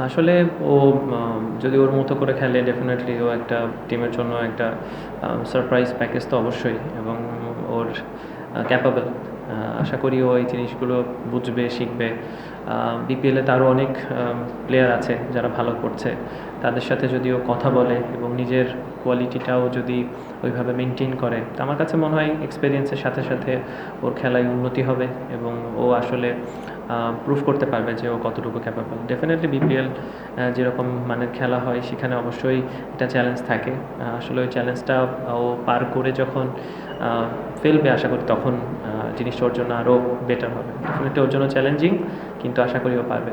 আসলে ও যদি ওর মতো করে খেলে ডেফিনেটলি ও একটা টিমের জন্য একটা সারপ্রাইজ প্যাকেজ তো অবশ্যই, এবং ওর ক্যাপাবল। আশা করি ও এই জিনিসগুলো বুঝবে, শিখবে। বিপিএলে তারও অনেক প্লেয়ার আছে যারা ভালো করছে, তাদের সাথে যদি ও কথা বলে এবং নিজের কোয়ালিটিটাও যদি ওইভাবে মেনটেন করে, তো আমার কাছে মনে হয় এক্সপিরিয়েন্সের সাথে সাথে ওর খেলায় উন্নতি হবে এবং ও আসলে প্রুভ করতে পারবে যে ও কতটুকু ক্যাপাবল। ডেফিনেটলি বিপিএল যেরকম মানের খেলা হয় সেখানে অবশ্যই একটা চ্যালেঞ্জ থাকে। আসলে ওই চ্যালেঞ্জটা ও পার করে যখন ফেলবে আশা করি তখন জিনিসটা ওর জন্য আরও বেটার হবে। ডেফিনেটলি ওর জন্য চ্যালেঞ্জিং, কিন্তু আশা করি ও পারবে।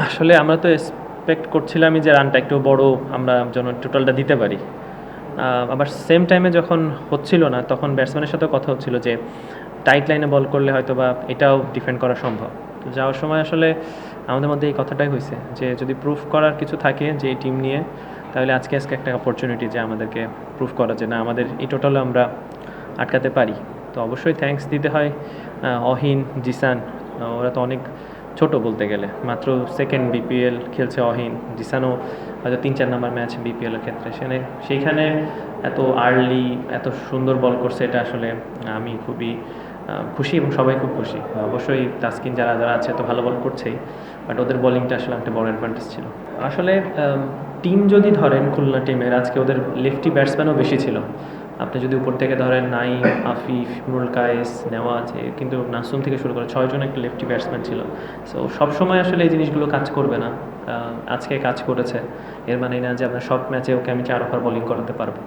আসলে আমরা তো এক্সপেক্ট করছিলামই যে রানটা একটু বড় আমরা যেন টোটালটা দিতে পারি। আবার সেম টাইমে যখন হচ্ছিল না তখন ব্যাটসম্যানের সাথেও কথা হচ্ছিল যে টাইট লাইনে বল করলে হয়তো বা এটাও ডিফেন্ড করা সম্ভব। তো যাওয়ার সময় আসলে আমাদের মধ্যে এই কথাটাই হয়েছে যে যদি প্রুফ করার কিছু থাকে যে এই টিম নিয়ে, তাহলে আজকে একটা অপরচুনিটি যে আমাদেরকে প্রুফ করা যে না আমাদের এই টোটালে আমরা আটকাতে পারি। তো অবশ্যই থ্যাঙ্কস দিতে হয় অহিন, জিসান। ওরা তো অনেক ছোট বলতে গেলে, মাত্র সেকেন্ড বিপিএল খেলছে অহিন। জিসানও হয়তো 3-4 নাম্বার ম্যাচ বিপিএলের ক্ষেত্রে সেইখানে এত আর্লি এত সুন্দর বল করছে, এটা আসলে আমি খুবই খুশি এবং সবাই খুব খুশি। অবশ্যই তাসকিন যারা যারা আছে তো ভালো বল করছেই, বাট ওদের বোলিংটা আসলে একটা বড় অ্যাডভান্টেজ ছিল। আসলে টিম যদি ধরেন খুলনা টিমের আজকে ওদের লেফটি ব্যাটসম্যানও বেশি ছিল। আপনি যদি উপর থেকে ধরেন নাইম, আফিফ, ইমরুল কায়েস, নেওয়াজ, কিন্তু নাসুম থেকে শুরু করে 6 জন একটা লেফটি ব্যাটসম্যান ছিল। সো সবসময় আসলে এই জিনিসগুলো কাজ করবে না। আজকে কাজ করেছে, এর মানে না যে আমরা সব ম্যাচে ওকে আমি 4 ওভার বোলিং করাতে পারবো।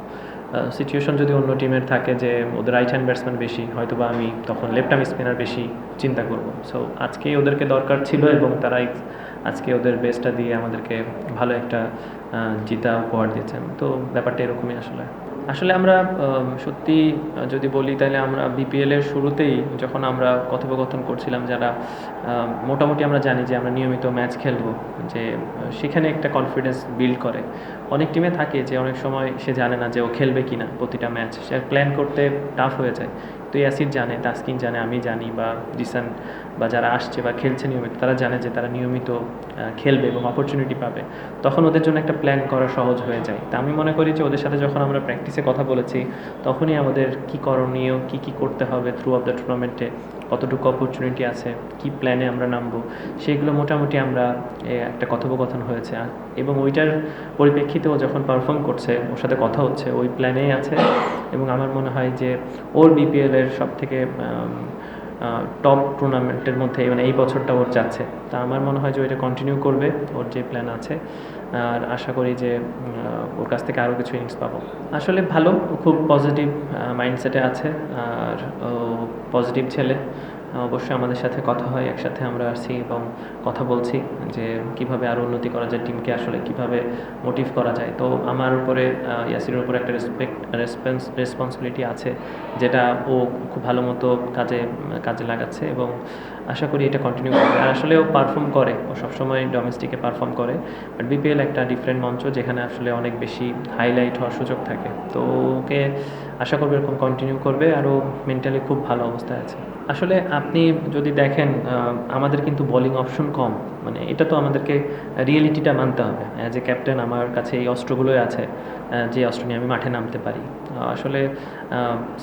সিচুয়েশন যদি অন্য টিমের থাকে যে ওদের রাইট হ্যান্ড ব্যাটসম্যান বেশি, হয়তো বা আমি তখন লেফট আর্ম স্পিনার বেশি চিন্তা করব। সো আজকে ওদেরকে দরকার ছিল এবং তারাই আজকে ওদের বেস্টটা দিয়ে আমাদেরকে ভালো একটা জিতা উপহার দিয়েছেন। তো ব্যাপারটা এরকমই আসলে। আসলে আমরা সত্যি যদি বলি তাহলে আমরা বিপিএলের শুরুতেই যখন আমরা কথোপকথন করছিলাম যারা মোটামুটি আমরা জানি যে আমরা নিয়মিত ম্যাচ খেলবো, যে সেখানে একটা কনফিডেন্স বিল্ড করে। অনেক টিমে থাকে যে অনেক সময় সে জানে না যে ও খেলবে কি না প্রতিটা ম্যাচ, সে প্ল্যান করতে টাফ হয়ে যায়। তো ইয়াসির জানে, তাসকিন জানে, আমি জানি, বা জিসান বা যারা আসছে বা খেলছে নিয়মিত তারা জানে যে তারা নিয়মিত খেলবে এবং অপরচুনিটি পাবে। তখন ওদের জন্য একটা প্ল্যান করা সহজ হয়ে যায়। তা আমি মনে করি যে ওদের সাথে যখন আমরা প্র্যাকটিসে কথা বলেছি তখনই আমাদের কী করণীয়, কী করতে হবে থ্রু অফ দ্য টুর্নামেন্টে, কতটুকু অপরচুনিটি আছে, কি প্ল্যানে আমরা নামবো, সেগুলো মোটামুটি আমরা একটা কথোপকথন হয়েছে। এবং ওইটার পরিপ্রেক্ষিতেও যখন পারফর্ম করছে, ওর সাথে কথা হচ্ছে, ওই প্ল্যানেই আছে। এবং আমার মনে হয় যে ওর বিপিএলের সবথেকে টপ টুর্নামেন্টের মধ্যে মানে এই বছরটা ওর যাচ্ছে। তা আমার মনে হয় যে ওইটা কন্টিনিউ করবে, ওর যে প্ল্যান আছে। আর আশা করি যে ওর কাছ থেকে আরও কিছু ইনিংস পাবো। আসলে ভালো, খুব পজিটিভ মাইন্ডসেটে আছে। আর পজিটিভ ছেলে। অবশ্যই আমাদের সাথে কথা হয়, একসাথে আমরা আসছি এবং কথা বলছি যে কিভাবে আরও উন্নতি করা যায়, টিমকে আসলে কিভাবে মোটিভ করা যায়। তো আমার উপরে ইয়াসিরের উপরে একটা রেসপন্সিবিলিটি আছে, যেটা ও খুব ভালো মতো কাজে লাগাচ্ছে এবং আশা করি এটা কন্টিনিউ করবে। আর আসলে ও পারফর্ম করে, ও সবসময় ডোমেস্টিকে পারফর্ম করে, বাট বিপিএল একটা ডিফারেন্ট মঞ্চ যেখানে আসলে অনেক বেশি হাইলাইট হওয়ার সুযোগ থাকে। তো ওকে আশা করবো এরকম কন্টিনিউ করবে, আরও মেন্টালি খুব ভালো অবস্থায় আছে। আসলে আপনি যদি দেখেন আমাদের কিন্তু বোলিং অপশন কম, মানে এটা তো আমাদেরকে রিয়েলিটিটা মানতে হবে। অ্যাজ এ ক্যাপ্টেন আমার কাছে এই অস্ত্রগুলোই আছে, যে অস্ত্র নিয়ে আমি মাঠে নামতে পারি। আসলে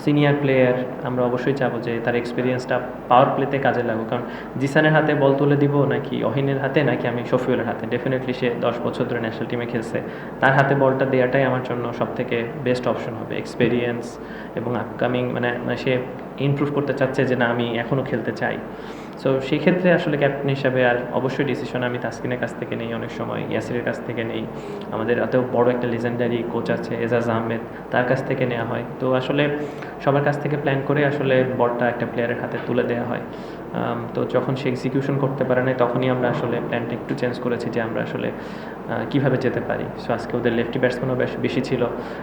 সিনিয়র প্লেয়ার আমরা অবশ্যই চাবো যে তার এক্সপিরিয়েন্সটা পাওয়ার প্লেতে কাজে লাগুক। কারণ জিসানের হাতে বল তুলে দিব নাকি অহিনের হাতে নাকি আমি শফিউলের হাতে, ডেফিনেটলি সে 10 বছর ধরে ন্যাশনাল টিমে খেলছে, তার হাতে বলটা দেওয়াটাই আমার জন্য সবথেকে বেস্ট অপশন হবে। এক্সপিরিয়েন্স এবং আপকামিং মানে সে ইমপ্রুভ করতে চাচ্ছে যে না আমি এখনও খেলতে চাই। সো সেই ক্ষেত্রে আসলে ক্যাপ্টেন হিসাবে আর অবশ্যই ডিসিশন আমি তাসকিনের কাছ থেকে নেই, অনেক সময় ইয়াসিরের কাছ থেকে নেই, আমাদের এত বড় একটা লেজেন্ডারি কোচ আছে এজাজ আহমেদ, তার কাছ থেকে নেওয়া হয়। তো আসলে সবার কাছ থেকে প্ল্যান করে আসলে বলটা একটা প্লেয়ারের হাতে তুলে দেওয়া হয়। তো যখন সে এক্সিকিউশন করতে পারে না তখনই আমরা আসলে প্ল্যানটা একটু চেঞ্জ করেছি যে আমরা আসলে কীভাবে যেতে পারি। সো আজকে ওদের লেফটি ব্যাটসম্যানও বেশি ছিল,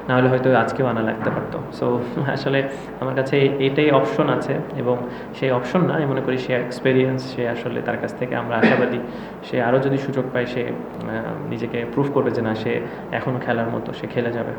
নাহলে হয়তো আজকেও আনা লাগতে পারতো। সো আসলে আমার কাছে এইটাই অপশন আছে এবং সেই অপশন না, আমি মনে করি সে এক্সপেরিয়েন্স, সে আসলে তার কাছ থেকে আমরা আশাবাদী সে আরও যদি সুযোগ পায় সে নিজেকে প্রুভ করবে যে না সে এখনও খেলার মতো, সে খেলে যাবে।